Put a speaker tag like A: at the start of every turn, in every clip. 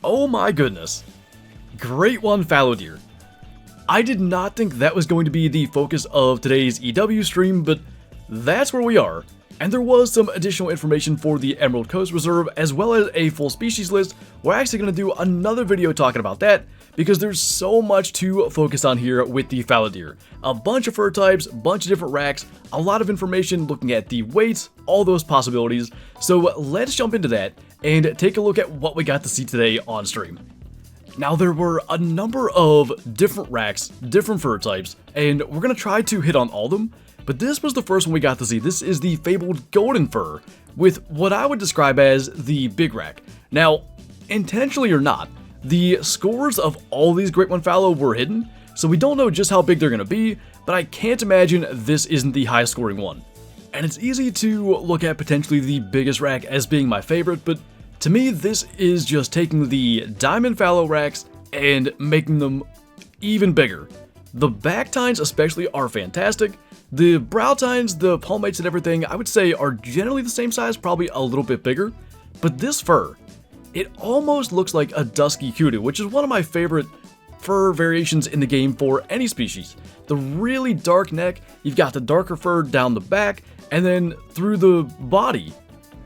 A: Oh my goodness. Great one, fallow deer. I did not think that was going to be the focus of today's EW stream, but that's where we are. And there was some additional information for the Emerald Coast Reserve, as well as a full species list. We're actually going to do another video talking about that, because there's so much to focus on here with the fallow deer. A bunch of fur types, bunch of different racks, a lot of information looking at the weights, all those possibilities. So let's jump into that and take a look at what we got to see today on stream. Now, there were a number of different racks, different fur types, and we're going to try to hit on all of them, but this was the first one we got to see. This is the fabled golden fur, with what I would describe as the big rack. Now, intentionally or not, the scores of all these Great One Fallow were hidden, so we don't know just how big they're going to be, but I can't imagine this isn't the high scoring one. And it's easy to look at potentially the biggest rack as being my favorite, but to me, this is just taking the diamond fallow racks and making them even bigger. The back tines especially are fantastic. The brow tines, the palmates and everything, I would say are generally the same size, probably a little bit bigger. But this fur, it almost looks like a dusky kudu, which is one of my favorite fur variations in the game for any species. The really dark neck, you've got the darker fur down the back, and then through the body,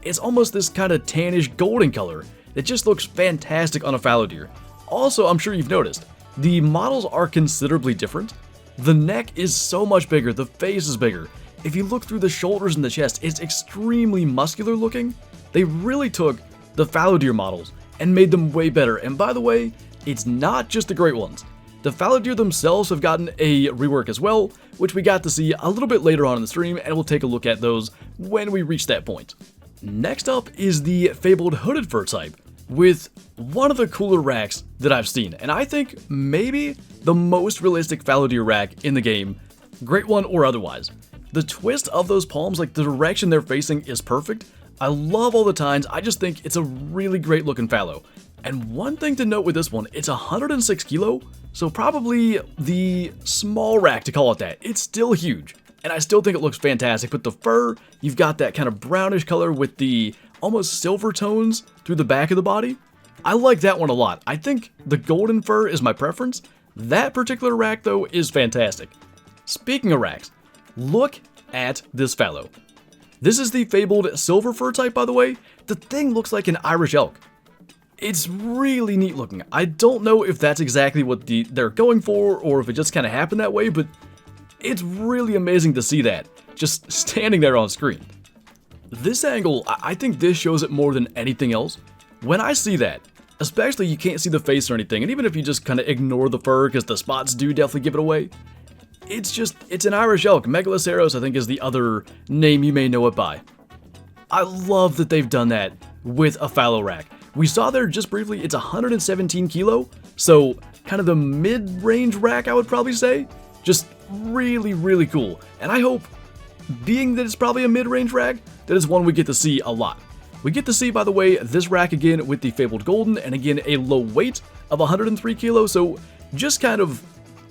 A: it's almost this kind of tannish golden color. It just looks fantastic on a fallow deer. Also, I'm sure you've noticed, the models are considerably different. The neck is so much bigger, the face is bigger. If you look through the shoulders and the chest, it's extremely muscular looking. They really took the fallow deer models and made them way better. And by the way, it's not just the great ones. The fallow deer themselves have gotten a rework as well, which we got to see a little bit later on in the stream, and we'll take a look at those when we reach that point. Next up is the fabled hooded fur type, with one of the cooler racks that I've seen, and I think maybe the most realistic fallow deer rack in the game, great one or otherwise. The twist of those palms, like the direction they're facing, is perfect. I love all the tines, I just think it's a really great looking fallow. And one thing to note with this one, it's 106 kilo, so probably the small rack to call it that. It's still huge, and I still think it looks fantastic, but the fur, you've got that kind of brownish color with the almost silver tones through the back of the body. I like that one a lot. I think the golden fur is my preference. That particular rack, though, is fantastic. Speaking of racks, look at this fallow. This is the fabled silver fur type, by the way. The thing looks like an Irish elk. It's really neat looking. I don't know if that's exactly what they're going for, or if it just kind of happened that way, but it's really amazing to see that, just standing there on screen. This angle, I think this shows it more than anything else. When I see that, especially you can't see the face or anything, and even if you just kind of ignore the fur, because the spots do definitely give it away, it's an Irish elk. Megaloceros, I think, is the other name you may know it by. I love that they've done that with a fallow rack. We saw there just briefly, it's 117 kilo, so kind of the mid-range rack, I would probably say. Just really, really cool. And I hope, being that it's probably a mid-range rack, that is one we get to see a lot. We get to see, by the way, this rack again with the fabled golden, and again a low weight of 103 kilos, so just kind of,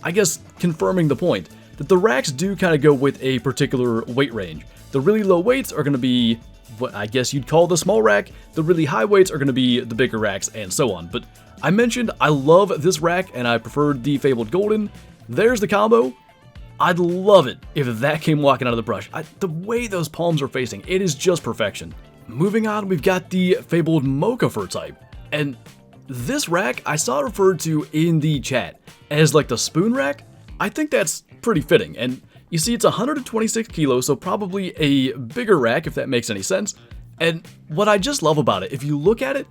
A: I guess, confirming the point that the racks do kind of go with a particular weight range. The really low weights are going to be what I guess you'd call the small rack, the really high weights are going to be the bigger racks, and so on. But I mentioned I love this rack, and I preferred the fabled golden. There's the combo. I'd love it if that came walking out of the brush. The way those palms are facing, it is just perfection. Moving on, we've got the fabled mocha fur type, and this rack I saw referred to in the chat as like the spoon rack. I think that's pretty fitting, and you see it's 126 kilos, so probably a bigger rack if that makes any sense. And what I just love about it, if you look at it,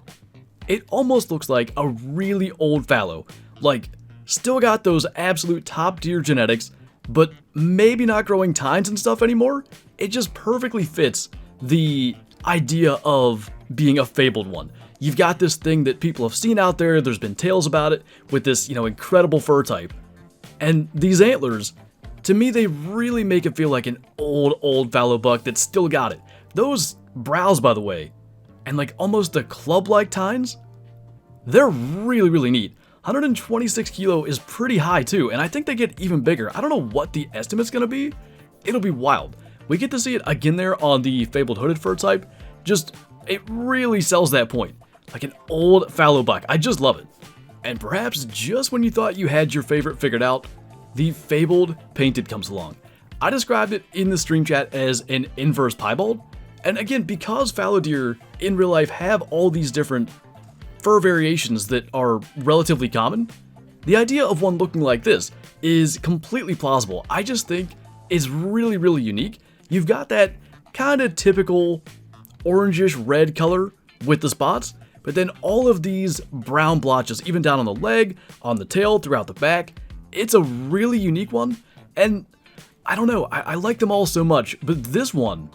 A: it almost looks like a really old fallow. Like, still got those absolute top tier genetics, but maybe not growing tines and stuff anymore. It just perfectly fits the idea of being a fabled one. You've got this thing that people have seen out there, there's been tales about it, with this, incredible fur type. And these antlers, to me, they really make it feel like an old fallow buck that's still got it. Those brows, by the way, and like almost the club-like tines, they're really, really neat. 126 kilo is pretty high too, and I think they get even bigger. I don't know what the estimate's gonna be. It'll be wild. We get to see it again there on the fabled hooded fur type. Just, it really sells that point. like an old fallow buck. I just love it. And perhaps just when you thought you had your favorite figured out, the fabled painted comes along. I described it in the stream chat as an inverse piebald. And again, because fallow deer in real life have all these different fur variations that are relatively common, the idea of one looking like this is completely plausible. I just think it's really, really unique. You've got that kind of typical orangish red color with the spots, but then all of these brown blotches, even down on the leg, on the tail, throughout the back. It's a really unique one, and I don't know, I like them all so much, but this one,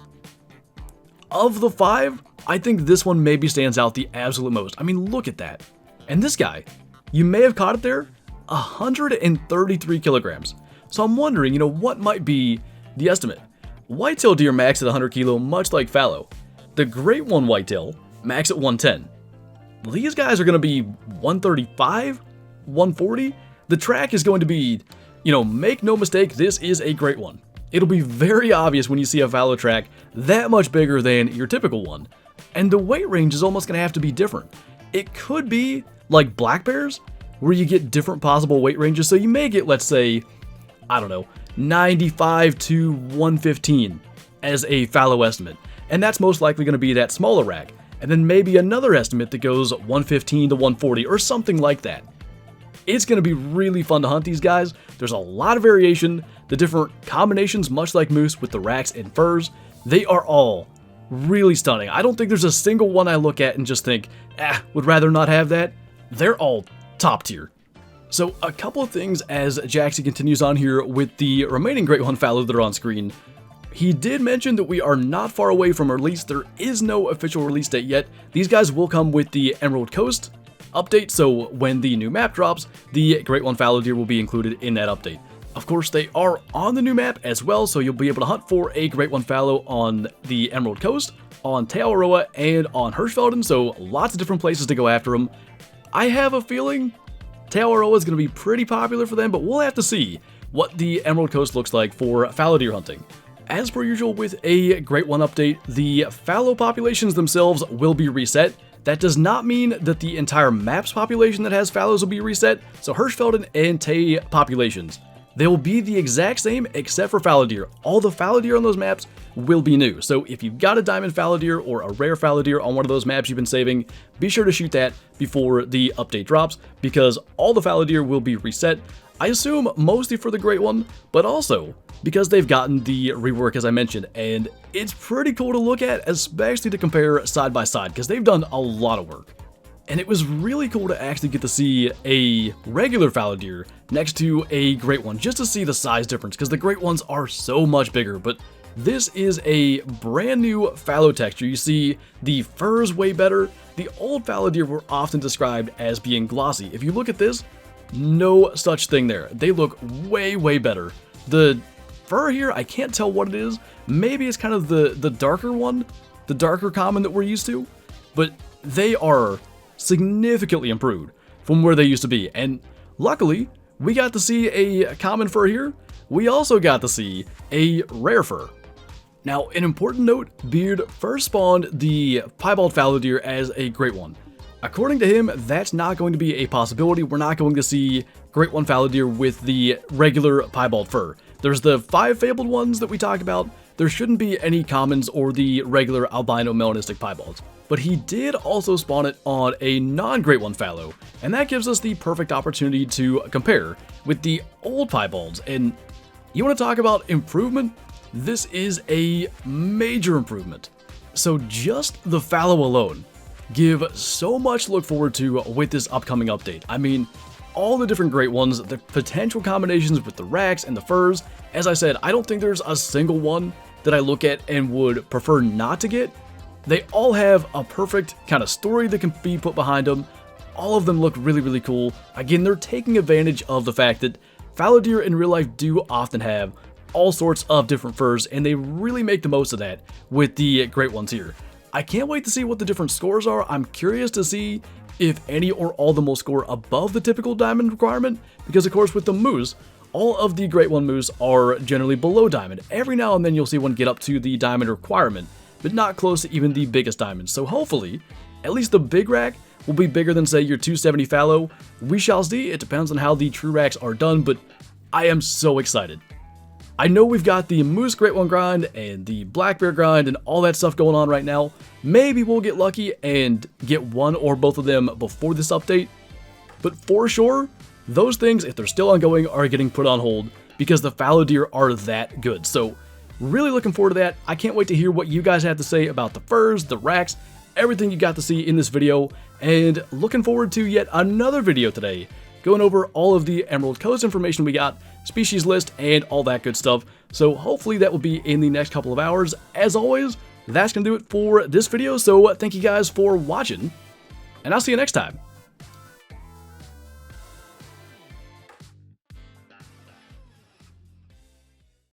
A: of the 5, I think this one maybe stands out the absolute most. I mean, look at that. And this guy, you may have caught it there, 133 kilograms. So I'm wondering, what might be the estimate? Whitetail deer max at 100 kilo, much like fallow. The great one whitetail max at 110. These guys are going to be 135, 140. The track is going to be, make no mistake, this is a great one. It'll be very obvious when you see a fallow track that much bigger than your typical one. And the weight range is almost going to have to be different. It could be like black bears, where you get different possible weight ranges. So you may get, let's say, 95 to 115 as a fallow estimate. And that's most likely going to be that smaller rack. And then maybe another estimate that goes 115 to 140 or something like that. It's going to be really fun to hunt these guys. There's a lot of variation. The different combinations, much like moose with the racks and furs, they are all really stunning. I don't think there's a single one I look at and just think, would rather not have that. They're all top tier. So a couple of things as Jaxy continues on here with the remaining Great One fallow that are on screen. He did mention that we are not far away from release. There is no official release date yet. These guys will come with the Emerald Coast update, so when the new map drops, the Great One fallow deer will be included in that update. Of course, they are on the new map as well, so you'll be able to hunt for a Great One fallow on the Emerald Coast, on Te Awaroa, and on Hirschfelden, so lots of different places to go after them. I have a feeling Te Awaroa is going to be pretty popular for them, but we'll have to see what the Emerald Coast looks like for fallow deer hunting. As per usual with a Great One update, the fallow populations themselves will be reset. That does not mean that the entire map's population that has fallows will be reset, so Hirschfelden and Te populations, they will be the exact same except for fallow deer. All the fallow deer on those maps will be new, so if you've got a diamond fallow deer or a rare fallow deer on one of those maps you've been saving, be sure to shoot that before the update drops, because all the fallow deer will be reset. I assume mostly for the Great One, but also because they've gotten the rework as I mentioned, and it's pretty cool to look at, especially to compare side by side, because they've done a lot of work. And it was really cool to actually get to see a regular fallow deer next to a Great One, just to see the size difference, because the Great Ones are so much bigger, but this is a brand new fallow texture. You see the fur's way better. The old fallow deer were often described as being glossy. If you look at this, no such thing there. They look way, way better. The fur here, I can't tell what it is. Maybe it's kind of the darker one, the darker common that we're used to, but they are significantly improved from where they used to be. And luckily, we got to see a common fur here. We also got to see a rare fur. Now, an important note, Beard first spawned the piebald fallow deer as a Great One. According to him, that's not going to be a possibility. We're not going to see Great One fallow deer with the regular piebald fur. There's the 5 fabled ones that we talk about. There shouldn't be any commons or the regular albino melanistic piebalds. But he did also spawn it on a non-Great One fallow, and that gives us the perfect opportunity to compare with the old piebalds. And you want to talk about improvement? This is a major improvement. So just the fallow alone give so much to look forward to with this upcoming update. I mean, all the different Great Ones, the potential combinations with the racks and the furs. As I said, I don't think there's a single one that I look at and would prefer not to get. They all have a perfect kind of story that can be put behind them. All of them look really, really cool. Again, they're taking advantage of the fact that fallow deer in real life do often have all sorts of different furs, and they really make the most of that with the Great Ones here. I can't wait to see what the different scores are. I'm curious to see if any or all of them will score above the typical diamond requirement, because of course with the moose, all of the Great One moose are generally below diamond. Every now and then you'll see one get up to the diamond requirement, but not close to even the biggest diamonds. So hopefully, at least the big rack will be bigger than, say, your 270 fallow. We shall see. It depends on how the true racks are done, but I am so excited. I know we've got the Moose Great One grind and the Black Bear grind and all that stuff going on right now. Maybe we'll get lucky and get one or both of them before this update. But for sure, those things, if they're still ongoing, are getting put on hold because the fallow deer are that good. So really looking forward to that. I can't wait to hear what you guys have to say about the furs, the racks, everything you got to see in this video. And looking forward to yet another video today, going over all of the Emerald Coast information we got, species list, and all that good stuff. So hopefully that will be in the next couple of hours. As always, that's going to do it for this video. So thank you guys for watching, and I'll see you next time.